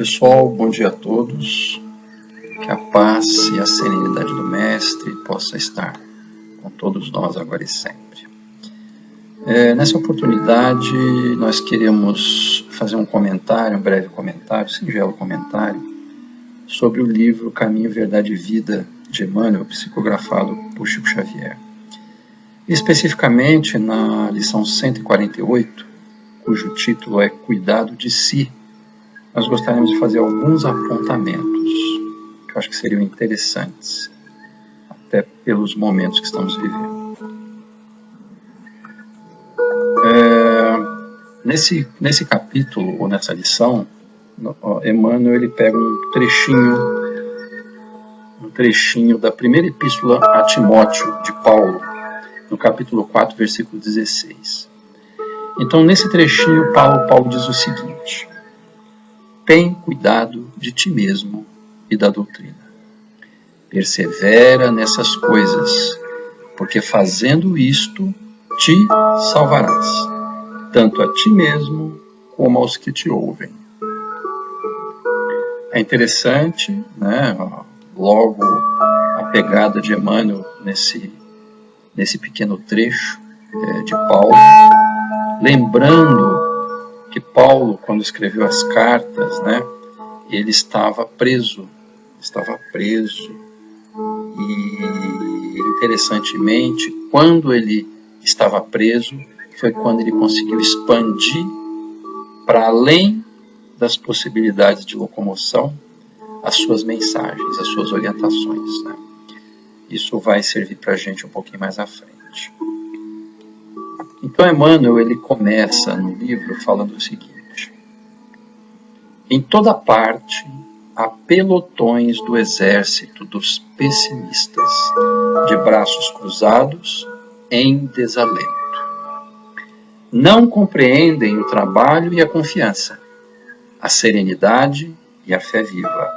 Pessoal, bom dia a todos. Que a paz e a serenidade do Mestre possa estar com todos nós agora e sempre. Nessa oportunidade, nós queremos fazer um comentário, um breve comentário, singelo comentário, sobre o livro Caminho, Verdade e Vida, de Emmanuel, psicografado por Chico Xavier. Especificamente na lição 148, cujo título é Cuidado de Si, nós gostaríamos de fazer alguns apontamentos que eu acho que seriam interessantes, até pelos momentos que estamos vivendo. Nesse capítulo, ou nessa lição, Emmanuel ele pega um trechinho da primeira epístola a Timóteo, de Paulo, no capítulo 4, versículo 16. Então, nesse trechinho, Paulo diz o seguinte: tem cuidado de ti mesmo e da doutrina. Persevera nessas coisas, porque fazendo isto, te salvarás, tanto a ti mesmo como aos que te ouvem. É interessante, né, logo a pegada de Emmanuel nesse pequeno trecho de Paulo, lembrando que Paulo, quando escreveu as cartas, né, ele estava preso, e interessantemente, quando ele estava preso, foi quando ele conseguiu expandir para além das possibilidades de locomoção as suas mensagens, as suas orientações, né? Isso vai servir para a gente um pouquinho mais à frente. Então, Emmanuel ele começa no livro falando o seguinte: em toda parte há pelotões do exército dos pessimistas, de braços cruzados, em desalento. Não compreendem o trabalho e a confiança, a serenidade e a fé viva,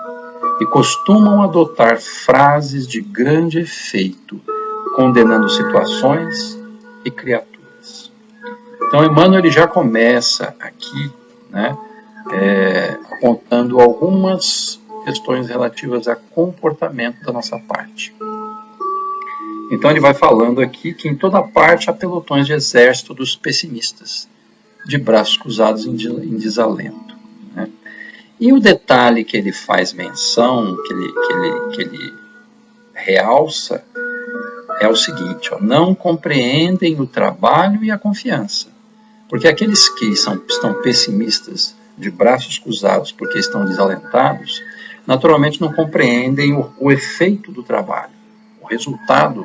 e costumam adotar frases de grande efeito, condenando situações e criaturas. Então, Emmanuel ele já começa aqui, né, apontando algumas questões relativas a comportamento da nossa parte. Então, ele vai falando aqui que em toda parte há pelotões de exército dos pessimistas, de braços cruzados em desalento, né? E o detalhe que ele faz menção, que ele realça, é o seguinte: não compreendem o trabalho e a confiança. Porque aqueles que estão pessimistas, de braços cruzados porque estão desalentados, naturalmente não compreendem o efeito do trabalho, o resultado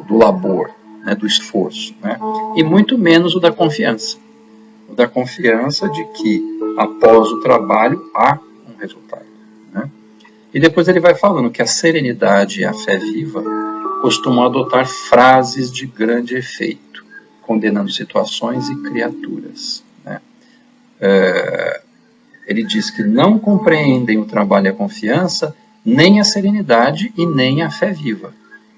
do labor, né, do esforço, né, e muito menos o da confiança. O da confiança de que após o trabalho há um resultado, né? E depois ele vai falando que a serenidade e a fé viva costumam adotar frases de grande efeito, condenando situações e criaturas, né? Ele diz que não compreendem o trabalho e a confiança, nem a serenidade e nem a fé viva,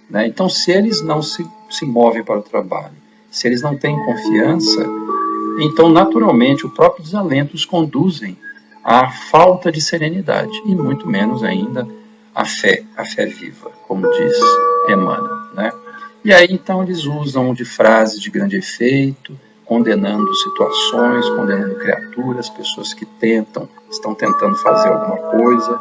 né? Então, se eles não se movem para o trabalho, se eles não têm confiança, então, naturalmente, o próprio desalento os conduzem à falta de serenidade, e muito menos ainda a fé viva, como diz Emmanuel, né? E aí, então, eles usam de frases de grande efeito, condenando situações, condenando criaturas, pessoas que estão tentando fazer alguma coisa,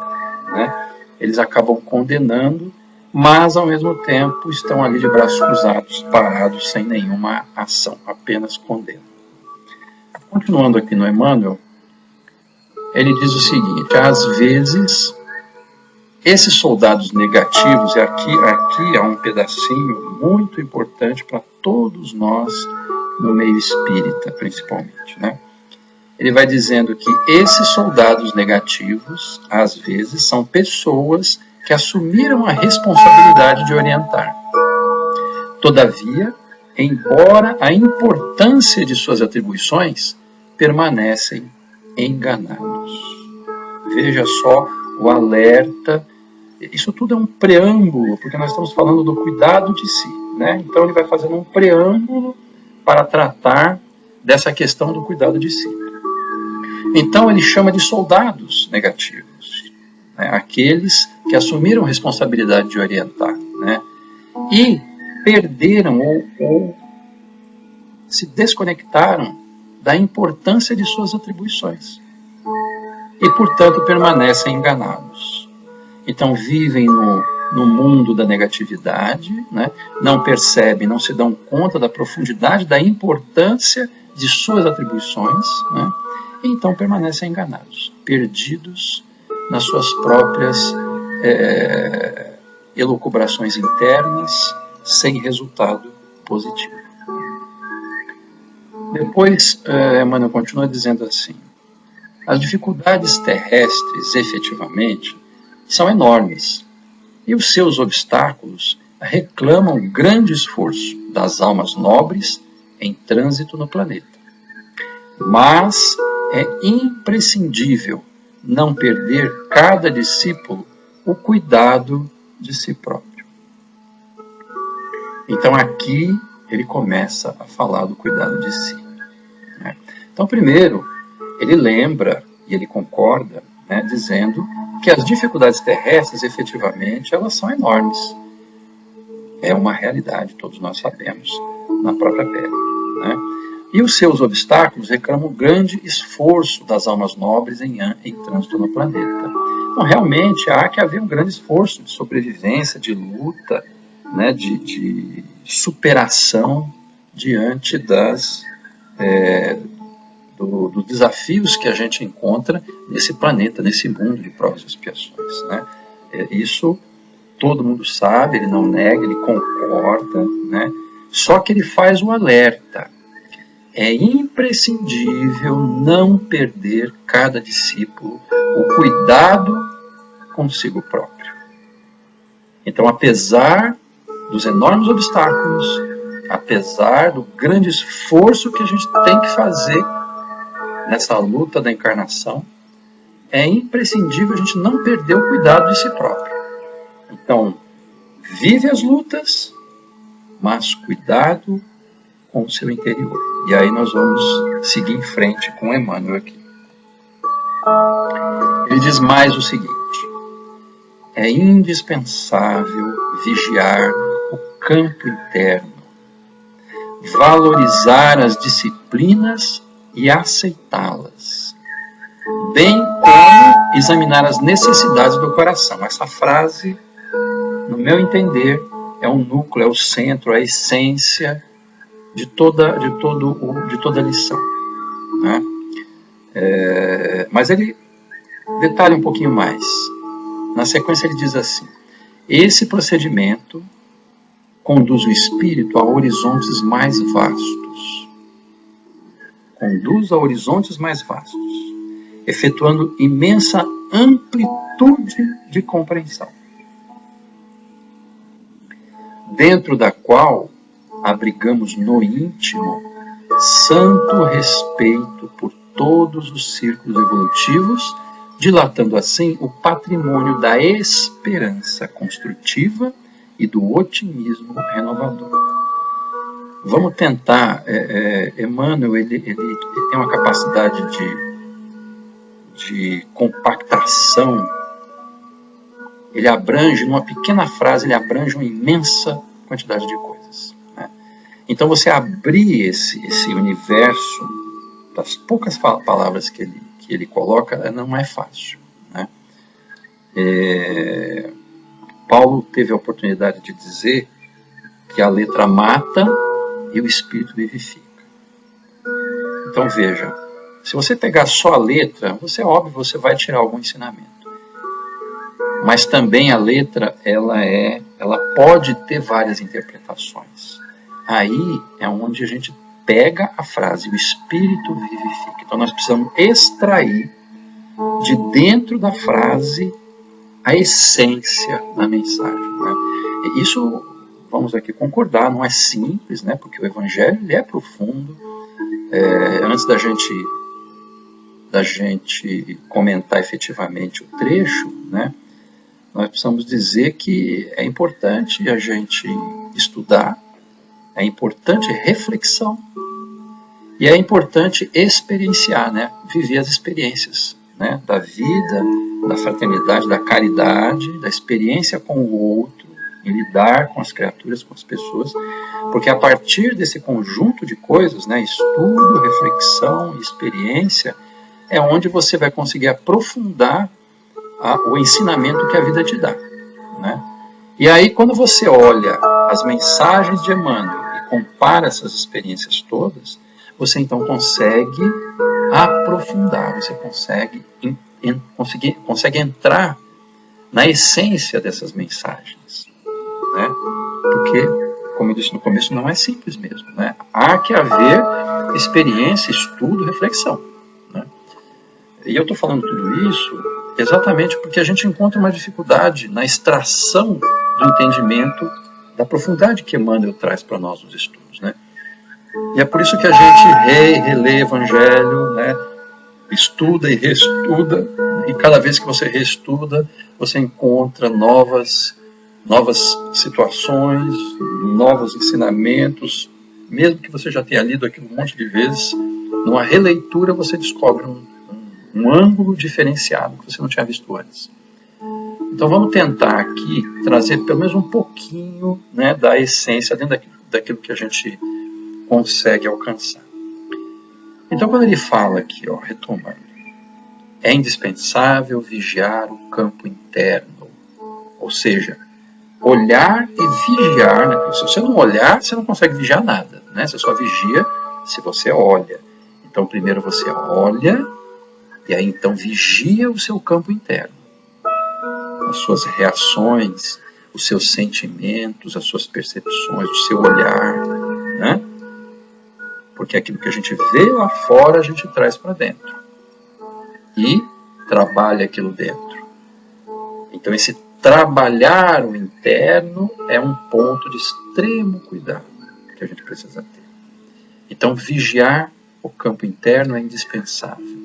né? Eles acabam condenando, mas, ao mesmo tempo, estão ali de braços cruzados, parados, sem nenhuma ação, apenas condenam. Continuando aqui no Emmanuel, ele diz o seguinte: às vezes, esses soldados negativos, e aqui há um pedacinho muito importante para todos nós, no meio espírita principalmente, né? Ele vai dizendo que esses soldados negativos, às vezes, são pessoas que assumiram a responsabilidade de orientar. Todavia, embora a importância de suas atribuições, permanecem enganados. Veja só o alerta. Isso tudo é um preâmbulo, porque nós estamos falando do cuidado de si, né? Então ele vai fazendo um preâmbulo para tratar dessa questão do cuidado de si. Então ele chama de soldados negativos, né? Aqueles que assumiram a responsabilidade de orientar, né? E perderam ou se desconectaram da importância de suas atribuições e, portanto, permanecem enganados. Então vivem no mundo da negatividade, né? Não percebem, não se dão conta da profundidade, da importância de suas atribuições, né? E então permanecem enganados, perdidos nas suas próprias elucubrações internas, sem resultado positivo. Depois, Emmanuel continua dizendo assim: as dificuldades terrestres, efetivamente, são enormes, e os seus obstáculos reclamam grande esforço das almas nobres em trânsito no planeta. Mas é imprescindível não perder cada discípulo o cuidado de si próprio. Então aqui ele começa a falar do cuidado de si, né? Então primeiro ele lembra e ele concorda, né, dizendo que as dificuldades terrestres efetivamente elas são enormes. É uma realidade, todos nós sabemos, na própria pele, né? E os seus obstáculos reclamam grande esforço das almas nobres em trânsito no planeta. Então, realmente, há que haver um grande esforço de sobrevivência, de luta, né, de superação diante dos desafios que a gente encontra nesse planeta, nesse mundo de provas e expiações, né? Isso todo mundo sabe, ele não nega, ele concorda, né? Só que ele faz um alerta. É imprescindível não perder cada discípulo o cuidado consigo próprio. Então, apesar dos enormes obstáculos, apesar do grande esforço que a gente tem que fazer nessa luta da encarnação, é imprescindível a gente não perder o cuidado de si próprio. Então, vive as lutas, mas cuidado com o seu interior. E aí nós vamos seguir em frente com Emmanuel aqui. Ele diz mais o seguinte: é indispensável vigiar o campo interno, valorizar as disciplinas e aceitá-las, bem como examinar as necessidades do coração. Essa frase, no meu entender, é um núcleo, é o centro, é a essência de toda a lição, né? Mas ele detalha um pouquinho mais. Na sequência ele diz assim: esse procedimento conduz o espírito a horizontes mais vastos. Conduz a horizontes mais vastos, efetuando imensa amplitude de compreensão, dentro da qual abrigamos no íntimo santo respeito por todos os círculos evolutivos, dilatando assim o patrimônio da esperança construtiva e do otimismo renovador. Vamos tentar, Emmanuel, ele tem uma capacidade de compactação. Ele abrange, numa pequena frase, ele abrange uma imensa quantidade de coisas, né? Então você abrir esse universo das poucas palavras que ele coloca não é fácil, né? Paulo teve a oportunidade de dizer que a letra mata e o espírito vivifica. Então veja, se você pegar só a letra, você vai tirar algum ensinamento. Mas também a letra, ela pode ter várias interpretações. Aí é onde a gente pega a frase, o espírito vivifica. Então nós precisamos extrair de dentro da frase a essência da mensagem, né? E isso, vamos aqui concordar, não é simples, né? Porque o Evangelho ele é profundo. Antes da gente comentar efetivamente o trecho, né? Nós precisamos dizer que é importante a gente estudar, é importante reflexão, E é importante experienciar, né? Viver as experiências, né? Da vida, da fraternidade, da caridade, da experiência com o outro, em lidar com as criaturas, com as pessoas, porque a partir desse conjunto de coisas, né? Estudo, reflexão, experiência, é onde você vai conseguir aprofundar o ensinamento que a vida te dá, né? E aí, quando você olha as mensagens de Emmanuel e compara essas experiências todas, você então consegue aprofundar, você consegue entrar na essência dessas mensagens, né? Porque, como eu disse no começo, não é simples mesmo, né? Há que haver experiência, estudo, reflexão, né? E eu estou falando tudo isso exatamente porque a gente encontra uma dificuldade na extração do entendimento da profundidade que Emmanuel traz para nós nos estudos, né? E é por isso que a gente relê Evangelho, né? Estuda e reestuda, e cada vez que você reestuda, você encontra novas situações, novos ensinamentos, mesmo que você já tenha lido aquilo um monte de vezes, numa releitura você descobre um ângulo diferenciado que você não tinha visto antes. Então vamos tentar aqui trazer pelo menos um pouquinho, né, da essência dentro daquilo que a gente consegue alcançar. Então quando ele fala aqui, ó, retomando, é indispensável vigiar o campo interno, ou seja, olhar e vigiar, né? Se você não olhar, você não consegue vigiar nada, né? Você só vigia se você olha. Então primeiro você olha, e aí então vigia o seu campo interno, as suas reações, os seus sentimentos, as suas percepções, o seu olhar, né? Porque aquilo que a gente vê lá fora, a gente traz para dentro. E trabalha aquilo dentro. Então esse trabalhar o interno é um ponto de extremo cuidado que a gente precisa ter. Então vigiar o campo interno é indispensável.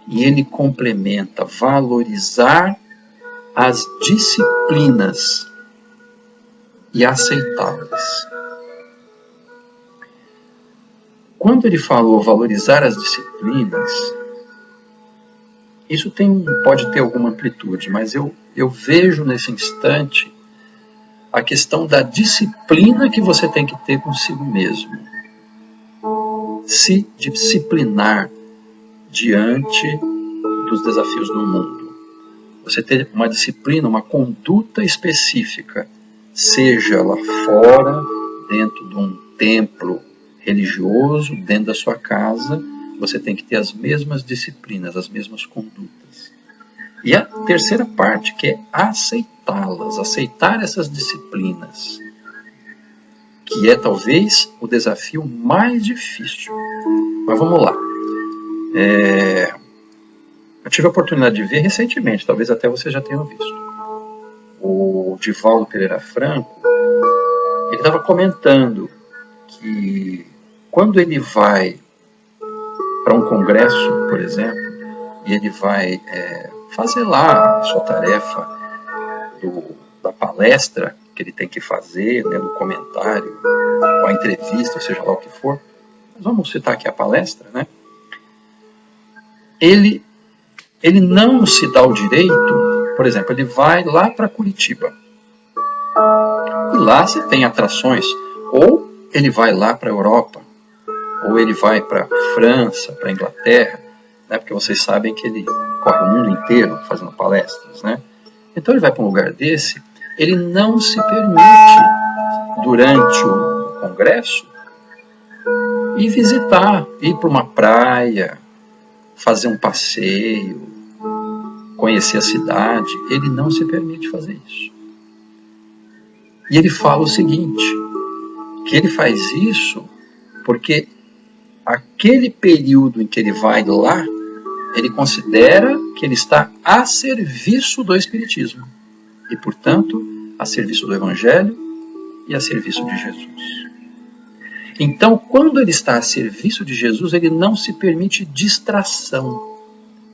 E ele complementa valorizar as disciplinas e aceitá-las. Quando ele falou valorizar as disciplinas, isso pode ter alguma amplitude, mas eu vejo nesse instante a questão da disciplina que você tem que ter consigo mesmo. Se disciplinar diante dos desafios do mundo. Você ter uma disciplina, uma conduta específica, seja lá fora, dentro de um templo religioso, dentro da sua casa, você tem que ter as mesmas disciplinas, as mesmas condutas. E a terceira parte, que é aceitá-las, aceitar essas disciplinas, que é talvez o desafio mais difícil. Mas vamos lá. Eu tive a oportunidade de ver recentemente, talvez até você já tenha visto, o Divaldo Pereira Franco. Ele estava comentando que quando ele vai para um congresso, por exemplo, e ele vai fazer lá a sua tarefa da palestra que ele tem que fazer, né, do comentário, ou a entrevista, seja lá o que for, mas vamos citar aqui a palestra, né? Ele não se dá o direito, por exemplo, ele vai lá para Curitiba, e lá você tem atrações, ou ele vai lá para a Europa, ou ele vai para a França, para a Inglaterra, né, porque vocês sabem que ele corre o mundo inteiro fazendo palestras, né? Então ele vai para um lugar desse, ele não se permite, durante o congresso, ir visitar, ir para uma praia, fazer um passeio, conhecer a cidade. Ele não se permite fazer isso. E ele fala o seguinte, que ele faz isso porque aquele período em que ele vai lá, ele considera que ele está a serviço do Espiritismo e, portanto, a serviço do Evangelho e a serviço de Jesus. Então, quando ele está a serviço de Jesus, ele não se permite distração.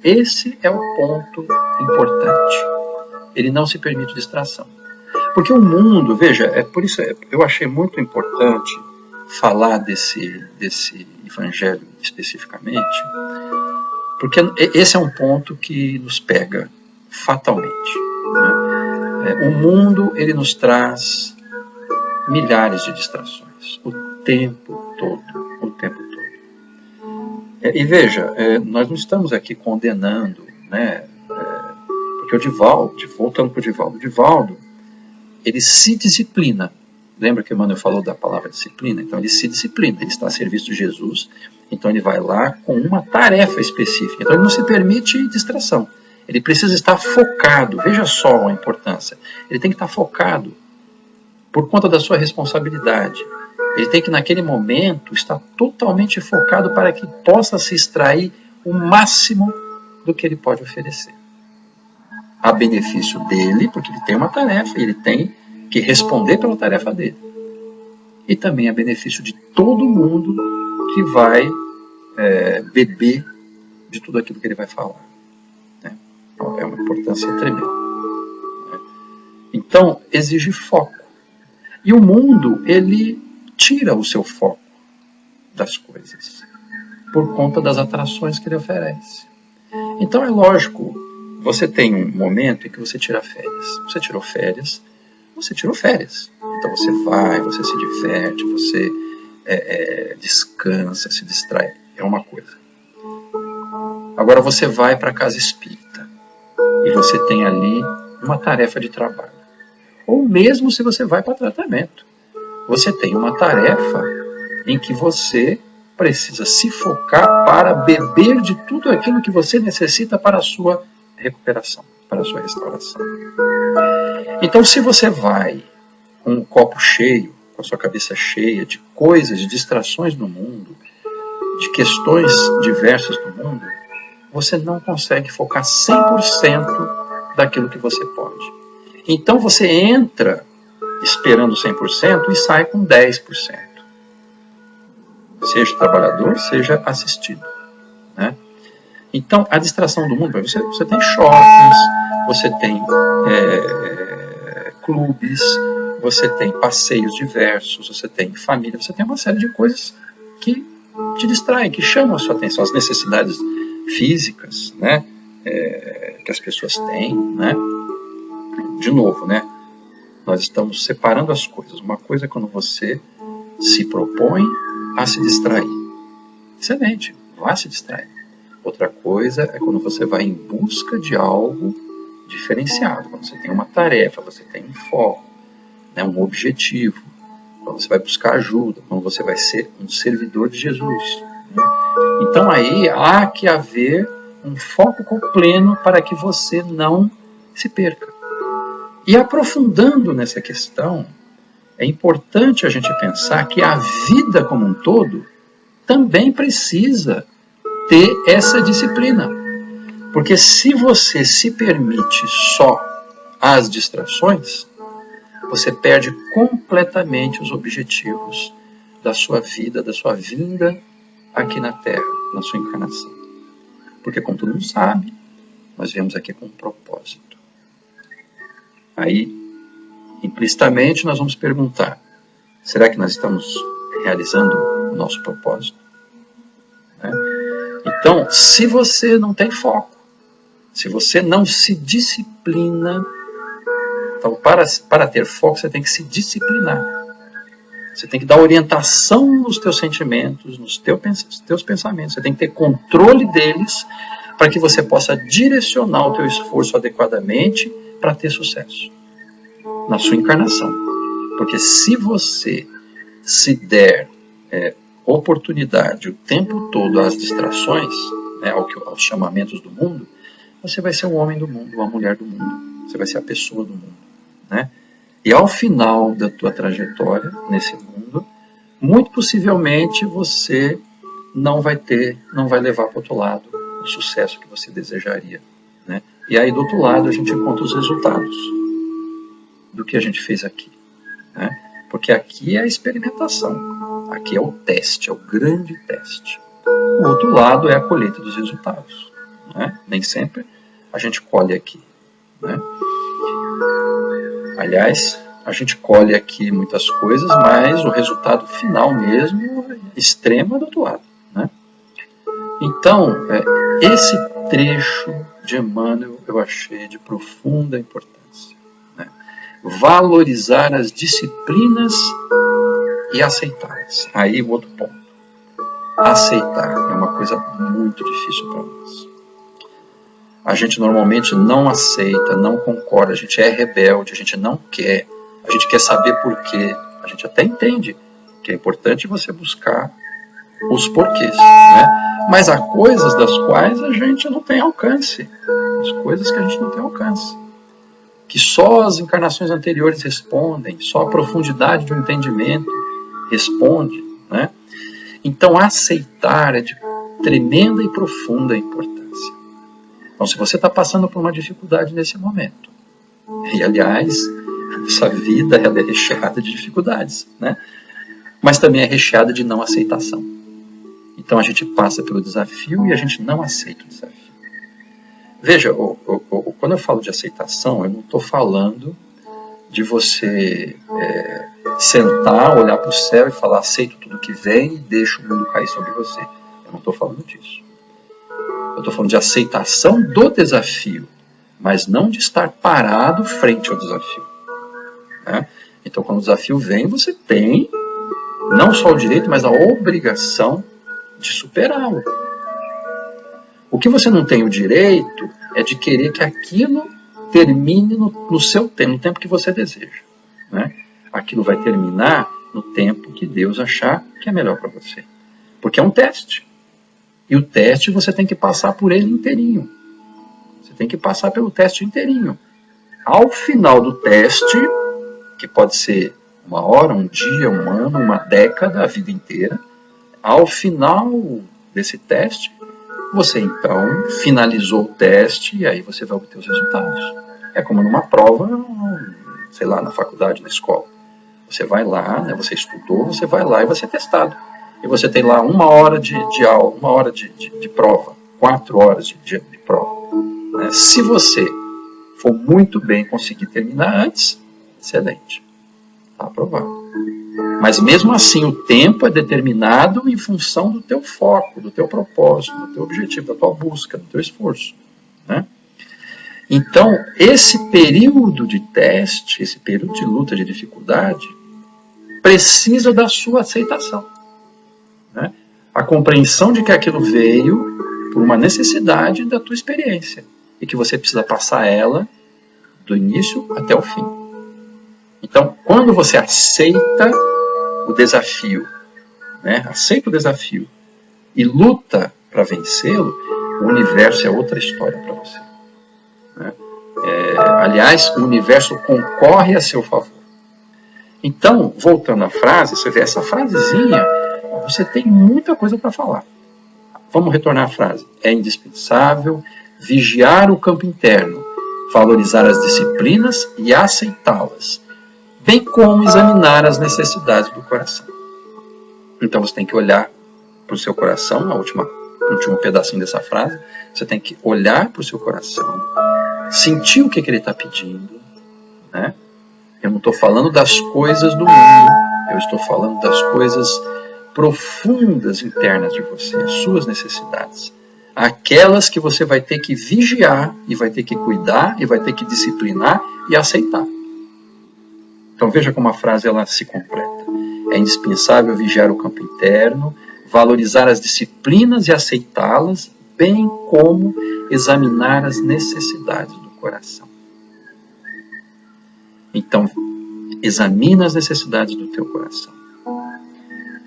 Esse é o ponto importante. Ele não se permite distração. Porque o mundo, veja, por isso eu achei muito importante falar desse evangelho especificamente, porque esse é um ponto que nos pega fatalmente, né? O mundo, ele nos traz milhares de distrações, o tempo todo. E veja, nós não estamos aqui condenando, né? Porque o Divaldo, voltando para o Divaldo, ele se disciplina. Lembra que o Emmanuel falou da palavra disciplina? Então ele se disciplina, ele está a serviço de Jesus, então ele vai lá com uma tarefa específica. Então ele não se permite distração. Ele precisa estar focado. Veja só a importância. Ele tem que estar focado por conta da sua responsabilidade. Ele tem que, naquele momento, estar totalmente focado para que possa se extrair o máximo do que ele pode oferecer. A benefício dele, porque ele tem uma tarefa, ele tem que responder pela tarefa dele. E também a benefício de todo mundo que vai beber de tudo aquilo que ele vai falar. Né? É uma importância tremenda. Né? Então, exige foco. E o mundo, ele tira o seu foco das coisas por conta das atrações que ele oferece. Então é lógico, você tem um momento em que você tira férias. Você tirou férias, você tirou férias. Então você vai, você se diverte, você descansa, se distrai. É uma coisa. Agora você vai para a casa espírita e você tem ali uma tarefa de trabalho. Ou mesmo se você vai para tratamento. Você tem uma tarefa em que você precisa se focar para beber de tudo aquilo que você necessita para a sua recuperação, para a sua restauração. Então, se você vai com um copo cheio, com a sua cabeça cheia de coisas, de distrações no mundo, de questões diversas do mundo, você não consegue focar 100% daquilo que você pode. Então, você entra esperando 100% e sai com 10%. Seja trabalhador, seja assistido. Né? Então, a distração do mundo, você tem shoppings, você tem clubes, você tem passeios diversos, você tem família, você tem uma série de coisas que te distraem, que chamam a sua atenção, as necessidades físicas, né? Que as pessoas têm. Né? De novo, né? Nós estamos separando as coisas. Uma coisa é quando você se propõe a se distrair. Excelente, vá se distrair. Outra coisa é quando você vai em busca de algo diferenciado. Quando você tem uma tarefa, você tem um foco, né, um objetivo. Quando você vai buscar ajuda, quando você vai ser um servidor de Jesus. Né? Então aí há que haver um foco pleno para que você não se perca. E aprofundando nessa questão, é importante a gente pensar que a vida como um todo também precisa ter essa disciplina. Porque se você se permite só as distrações, você perde completamente os objetivos da sua vida, da sua vinda aqui na Terra, na sua encarnação. Porque, como todo mundo sabe, nós viemos aqui com um propósito. Aí, implicitamente, nós vamos perguntar, será que nós estamos realizando o nosso propósito? Né? Então, se você não tem foco, se você não se disciplina, então para ter foco você tem que se disciplinar. Você tem que dar orientação nos teus sentimentos, nos teus pensamentos. Você tem que ter controle deles para que você possa direcionar o teu esforço adequadamente para ter sucesso na sua encarnação. Porque se você se der oportunidade o tempo todo às distrações, né, aos chamamentos do mundo, você vai ser o homem do mundo, a mulher do mundo. Você vai ser a pessoa do mundo. Né? E ao final da tua trajetória nesse mundo, muito possivelmente você não vai levar para o outro lado o sucesso que você desejaria. Né? E aí do outro lado a gente encontra os resultados do que a gente fez aqui. Né? Porque aqui é a experimentação, aqui é o teste, é o grande teste. O outro lado é a colheita dos resultados. Né? Nem sempre a gente colhe aqui. Né? Aliás, a gente colhe aqui muitas coisas, mas o resultado final mesmo é extremo do outro lado, né? Então, esse trecho de Emmanuel eu achei de profunda importância, né? Valorizar as disciplinas e aceitá-las. Aí o outro ponto. Aceitar é uma coisa muito difícil para nós. A gente normalmente não aceita, não concorda, a gente é rebelde, a gente não quer, a gente quer saber por quê. A gente até entende que é importante você buscar os porquês, né? Mas há coisas das quais a gente não tem alcance. As coisas que a gente não tem alcance. Que só as encarnações anteriores respondem, só a profundidade do entendimento responde, né? Então aceitar é de tremenda e profunda importância. Então, se você está passando por uma dificuldade nesse momento, e aliás, essa vida ela é recheada de dificuldades, né? Mas também é recheada de não aceitação. Então a gente passa pelo desafio e a gente não aceita o desafio. Veja, quando eu falo de aceitação, eu não estou falando de você sentar, olhar para o céu e falar aceito tudo que vem e deixa o mundo cair sobre você. Eu não estou falando disso. Eu estou falando de aceitação do desafio, mas não de estar parado frente ao desafio, né? Então, quando o desafio vem, você tem não só o direito, mas a obrigação de superá-lo. O que você não tem o direito é de querer que aquilo termine no seu tempo, no tempo que você deseja, né? Aquilo vai terminar no tempo que Deus achar que é melhor para você. Porque é um teste. E o teste você tem que passar por ele inteirinho. Você tem que passar pelo teste inteirinho. Ao final do teste, que pode ser uma hora, um dia, um ano, uma década, a vida inteira, ao final desse teste, você então finalizou o teste e aí você vai obter os resultados. É como numa prova, sei lá, na faculdade, na escola. Você vai lá, né, você estudou, você vai lá e você é testado. E você tem lá 1 hora de aula, 1 hora de prova, 4 horas de prova, né? Se você for muito bem conseguir terminar antes, excelente, está aprovado. Mas mesmo assim o tempo é determinado em função do teu foco, do teu propósito, do teu objetivo, da tua busca, do teu esforço, né? Então, esse período de teste, esse período de luta, de dificuldade, precisa da sua aceitação, né? A compreensão de que aquilo veio por uma necessidade da tua experiência e que você precisa passar ela do início até o fim. Então, quando você aceita o desafio, né? Aceita o desafio e luta para vencê-lo, o universo é outra história para você, né? Aliás, o universo concorre a seu favor. Então, voltando à frase, você vê essa frasezinha, você tem muita coisa para falar. Vamos retornar à frase. É indispensável vigiar o campo interno, valorizar as disciplinas e aceitá-las, bem como examinar as necessidades do coração. Então você tem que olhar para o seu coração, último pedacinho dessa frase, você tem que olhar para o seu coração, sentir o que ele está pedindo, né? Eu não estou falando das coisas do mundo, eu estou falando das coisas profundas internas de você, as suas necessidades. Aquelas que você vai ter que vigiar, e vai ter que cuidar, e vai ter que disciplinar e aceitar. Então veja como a frase ela se completa. É indispensável vigiar o campo interno, valorizar as disciplinas e aceitá-las, bem como examinar as necessidades do coração. Então, examina as necessidades do teu coração.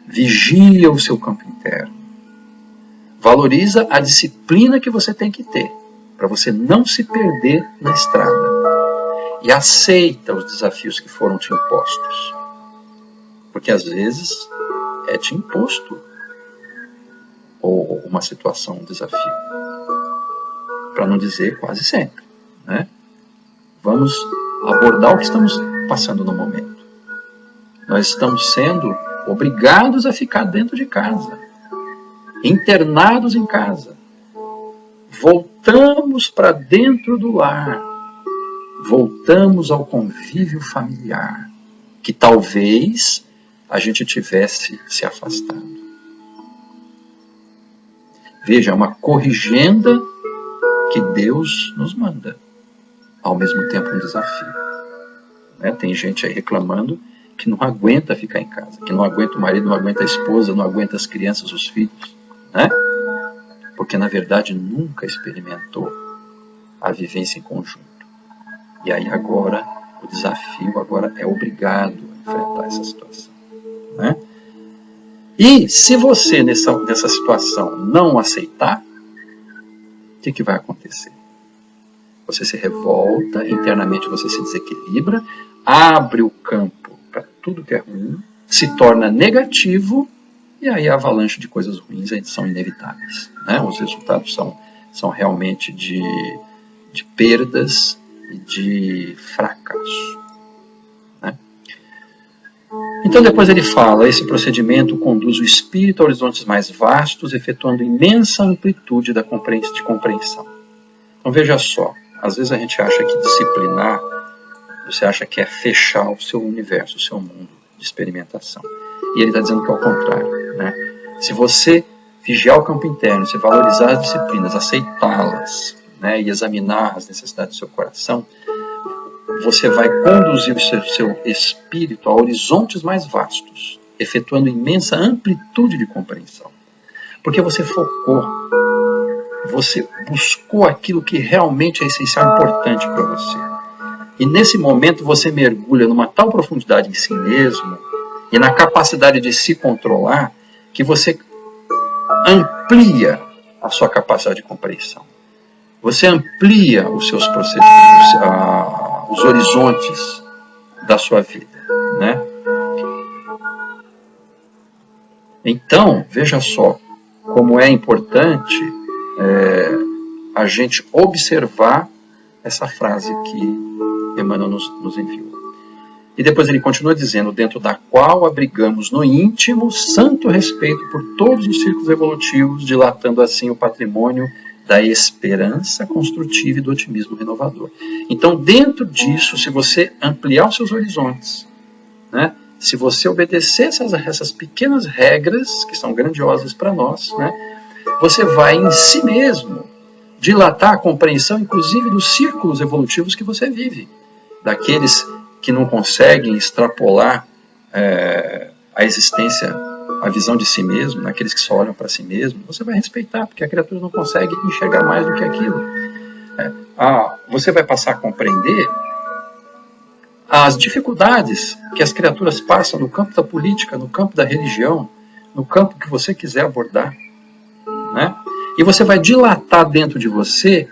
Vigia o seu campo interno. Valoriza a disciplina que você tem que ter, para você não se perder na estrada. E aceita os desafios que foram te impostos. Porque às vezes é te imposto ou uma situação, um desafio. Para não dizer quase sempre, né? Vamos abordar o que estamos passando no momento. Nós estamos sendo obrigados a ficar dentro de casa, internados em casa. Voltamos para dentro do lar, voltamos ao convívio familiar. que talvez a gente tivesse se afastado. Veja, é uma corrigenda que Deus nos manda, ao mesmo tempo um desafio. Né? Tem gente aí reclamando que não aguenta ficar em casa, que não aguenta o marido, não aguenta a esposa, não aguenta as crianças, os filhos, né? Porque na verdade nunca experimentou a vivência em conjunto. E aí agora, o desafio agora é obrigado a enfrentar essa situação. Né? E se você nessa situação não aceitar, o que vai acontecer? Você se revolta, internamente você se desequilibra, abre o campo para tudo que é ruim, se torna negativo, e aí a avalanche de coisas ruins são inevitáveis. Né? Os resultados são realmente de perdas e de fracasso. Né? Então depois ele fala, esse procedimento conduz o espírito a horizontes mais vastos, efetuando imensa amplitude de compreensão. Então veja só, às vezes a gente acha que disciplinar, você acha que é fechar o seu universo, o seu mundo de experimentação. E ele está dizendo que é o contrário. Né? Se você vigiar o campo interno, se valorizar as disciplinas, aceitá-las, né, e examinar as necessidades do seu coração, você vai conduzir o seu espírito a horizontes mais vastos, efetuando imensa amplitude de compreensão. Porque você focou, você buscou aquilo que realmente é essencial e importante para você. E nesse momento você mergulha numa tal profundidade em si mesmo e na capacidade de se controlar que você amplia a sua capacidade de compreensão. Você amplia os seus procedimentos, os horizontes da sua vida. Né? Então, veja só como é importante a gente observar essa frase que Emmanuel nos enviou. E depois ele continua dizendo, dentro da qual abrigamos no íntimo santo respeito por todos os círculos evolutivos, dilatando assim o patrimônio da esperança construtiva e do otimismo renovador. Então, dentro disso, se você ampliar os seus horizontes, né, se você obedecer essas pequenas regras, que são grandiosas para nós, né, você vai em si mesmo dilatar a compreensão, inclusive, dos círculos evolutivos que você vive. Daqueles que não conseguem extrapolar a existência, a visão de si mesmo, naqueles que só olham para si mesmo, você vai respeitar, porque a criatura não consegue enxergar mais do que aquilo. Você vai passar a compreender as dificuldades que as criaturas passam no campo da política, no campo da religião, no campo que você quiser abordar. Né? E você vai dilatar dentro de você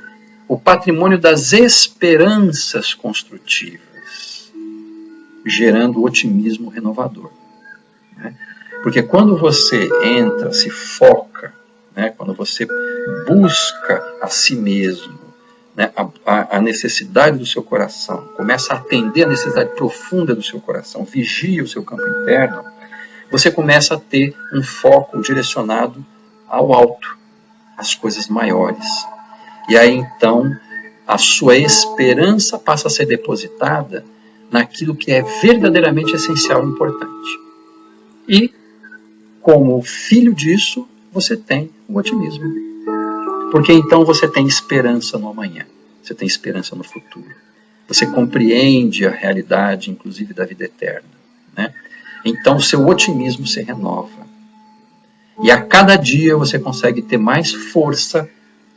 o patrimônio das esperanças construtivas, gerando otimismo renovador. Né? Porque quando você entra, se foca, né, quando você busca a si mesmo, né, a necessidade do seu coração, começa a atender a necessidade profunda do seu coração, vigia o seu campo interno, você começa a ter um foco direcionado ao alto, às coisas maiores. E aí então a sua esperança passa a ser depositada naquilo que é verdadeiramente essencial e importante. E, como filho disso, você tem o otimismo. Porque então você tem esperança no amanhã, você tem esperança no futuro. Você compreende a realidade, inclusive, da vida eterna. Né? Então o seu otimismo se renova. E a cada dia você consegue ter mais força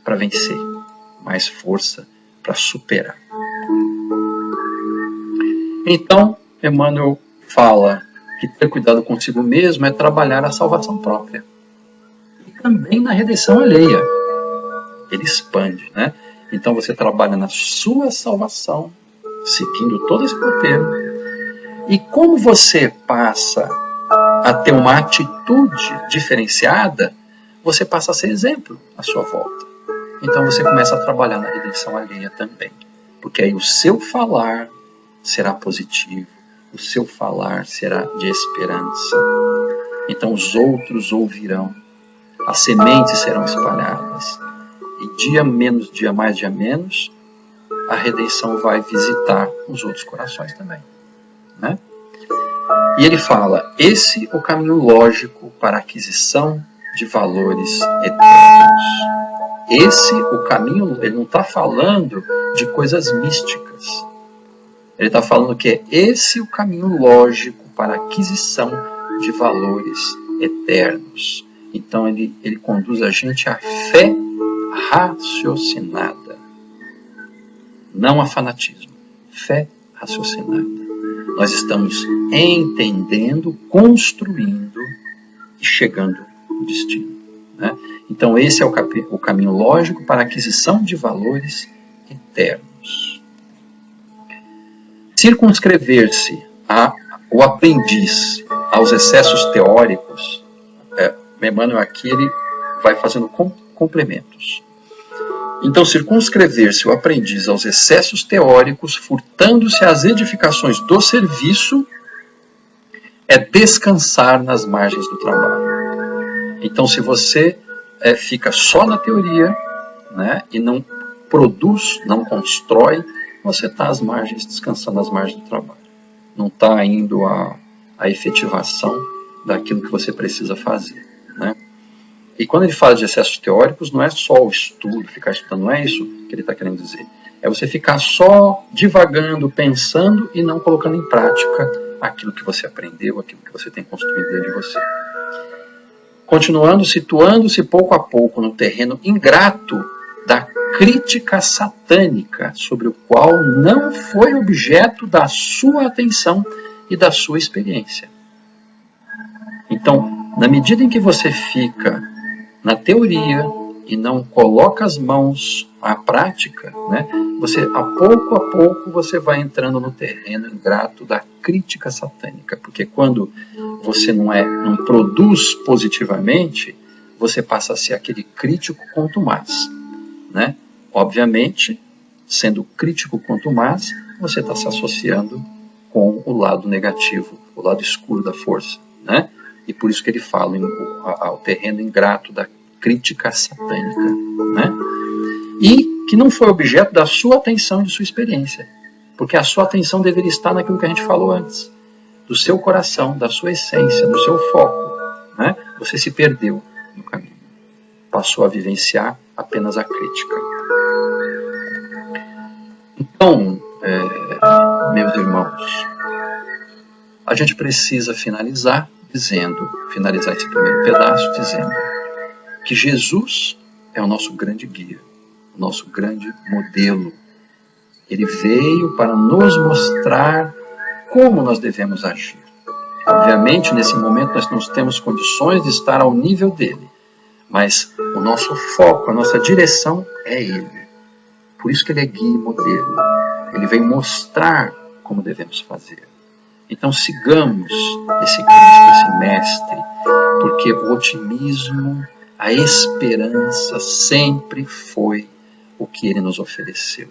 para vencer, mais força para superar. Então, Emmanuel fala que ter cuidado consigo mesmo é trabalhar a salvação própria. E também na redenção alheia. Ele expande, né? Então você trabalha na sua salvação, seguindo todo esse roteiro. E como você passa a ter uma atitude diferenciada, você passa a ser exemplo à sua volta. Então você começa a trabalhar na redenção alheia também. Porque aí o seu falar será positivo, o seu falar será de esperança. Então os outros ouvirão, as sementes serão espalhadas. E dia menos, dia mais, dia menos, a redenção vai visitar os outros corações também. Né? E ele fala, esse é o caminho lógico para a aquisição de valores eternos. Esse é o caminho, ele não está falando de coisas místicas. Ele está falando que é esse o caminho lógico para a aquisição de valores eternos. Então ele conduz a gente à fé raciocinada. Não a fanatismo. Fé raciocinada. Nós estamos entendendo, construindo e chegando no destino. Né? Então esse é o caminho lógico para a aquisição de valores eternos. Circunscrever-se o aprendiz aos excessos teóricos, Emmanuel aqui ele vai fazendo complementos. Então, circunscrever-se o aprendiz aos excessos teóricos, furtando-se às edificações do serviço, é descansar nas margens do trabalho. Então, se você fica só na teoria, né, e não produz, não constrói, você está às margens, descansando às margens do trabalho. Não está indo à efetivação daquilo que você precisa fazer. Né? E quando ele fala de excessos teóricos, não é só o estudo, ficar estudando, não é isso que ele está querendo dizer. É você ficar só divagando, pensando e não colocando em prática aquilo que você aprendeu, aquilo que você tem construído dentro de você. Continuando, situando-se pouco a pouco no terreno ingrato da crítica satânica, sobre o qual não foi objeto da sua atenção e da sua experiência. Então, na medida em que você fica na teoria e não coloca as mãos à prática, né, você, a pouco você vai entrando no terreno ingrato da crítica satânica, porque quando você não produz positivamente, você passa a ser aquele crítico contumaz, né? Obviamente, sendo crítico contumaz, você está se associando com o lado negativo, o lado escuro da força, né? E por isso que ele fala ao terreno ingrato da crítica satânica, né? E que não foi objeto da sua atenção e de sua experiência, porque a sua atenção deveria estar naquilo que a gente falou antes, do seu coração, da sua essência, do seu foco, né? Você se perdeu no caminho, passou a vivenciar apenas a crítica. Então, meus irmãos, a gente precisa finalizar esse primeiro pedaço dizendo que Jesus é o nosso grande guia, o nosso grande modelo. Ele veio para nos mostrar como nós devemos agir. Obviamente, nesse momento nós não temos condições de estar ao nível dele, mas o nosso foco, a nossa direção é ele. Por isso que ele é guia e modelo. Ele vem mostrar como devemos fazer. Então sigamos esse Cristo, esse Mestre, porque o otimismo, a esperança sempre foi o que ele nos ofereceu.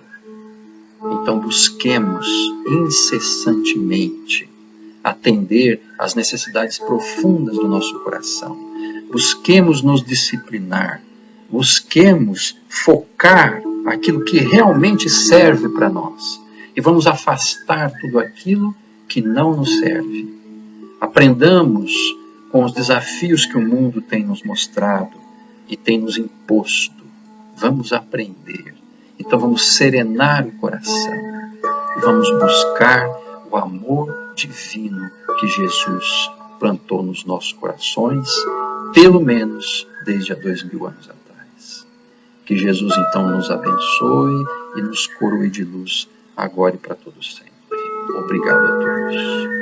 Então busquemos incessantemente atender às necessidades profundas do nosso coração. Busquemos nos disciplinar, busquemos focar aquilo que realmente serve para nós e vamos afastar tudo aquilo que não nos serve. Aprendamos com os desafios que o mundo tem nos mostrado e tem nos imposto. Vamos aprender. Então vamos serenar o coração e vamos buscar o amor divino que Jesus plantou nos nossos corações, pelo menos desde há 2000 anos atrás. Que Jesus então nos abençoe e nos coroe de luz agora e para todos sempre. Obrigado a todos.